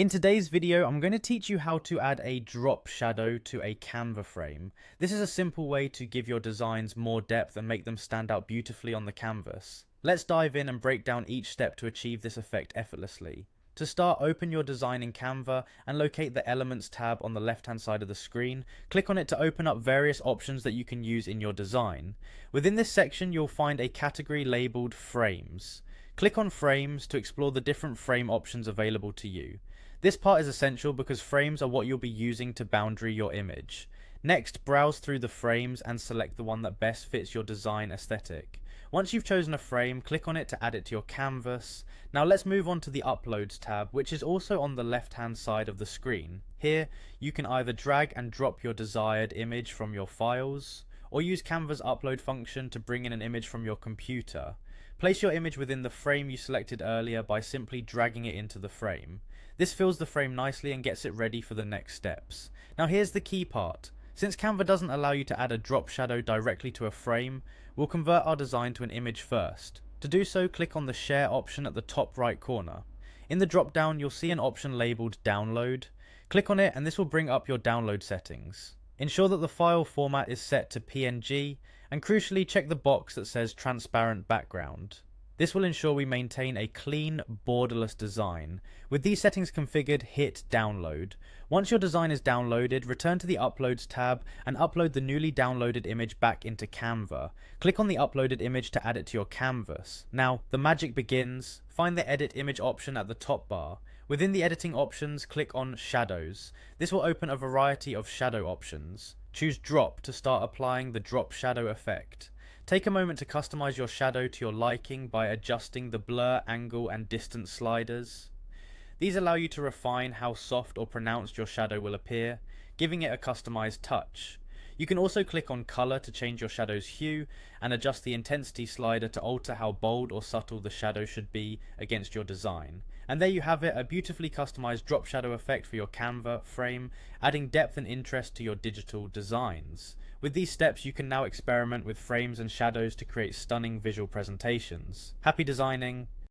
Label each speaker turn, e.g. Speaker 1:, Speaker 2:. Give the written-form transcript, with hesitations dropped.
Speaker 1: In today's video, I'm going to teach you how to add a drop shadow to a Canva frame. This is a simple way to give your designs more depth and make them stand out beautifully on the canvas. Let's dive in and break down each step to achieve this effect effortlessly. To start, open your design in Canva and locate the Elements tab on the left-hand side of the screen. Click on it to open up various options that you can use in your design. Within this section, you'll find a category labeled Frames. Click on Frames to explore the different frame options available to you. This part is essential because frames are what you'll be using to boundary your image. Next, browse through the frames and select the one that best fits your design aesthetic. Once you've chosen a frame, click on it to add it to your canvas. Now let's move on to the Uploads tab, which is also on the left-hand side of the screen. Here, you can either drag and drop your desired image from your files, or use Canva's upload function to bring in an image from your computer. Place your image within the frame you selected earlier by simply dragging it into the frame. This fills the frame nicely and gets it ready for the next steps. Now here's the key part. Since Canva doesn't allow you to add a drop shadow directly to a frame, we'll convert our design to an image first. To do so, click on the Share option at the top right corner. In the drop down, you'll see an option labeled Download. Click on it and this will bring up your download settings. Ensure that the file format is set to PNG, and crucially check the box that says Transparent Background. This will ensure we maintain a clean, borderless design. With these settings configured, hit Download. Once your design is downloaded, return to the Uploads tab and upload the newly downloaded image back into Canva. Click on the uploaded image to add it to your canvas. Now, the magic begins. Find the Edit Image option at the top bar. Within the editing options, click on Shadows. This will open a variety of shadow options. Choose Drop to start applying the drop shadow effect. Take a moment to customize your shadow to your liking by adjusting the blur, angle, and distance sliders. These allow you to refine how soft or pronounced your shadow will appear, giving it a customized touch. You can also click on Color to change your shadow's hue and adjust the intensity slider to alter how bold or subtle the shadow should be against your design. And there you have it, a beautifully customized drop shadow effect for your Canva frame, adding depth and interest to your digital designs. With these steps, you can now experiment with frames and shadows to create stunning visual presentations. Happy designing!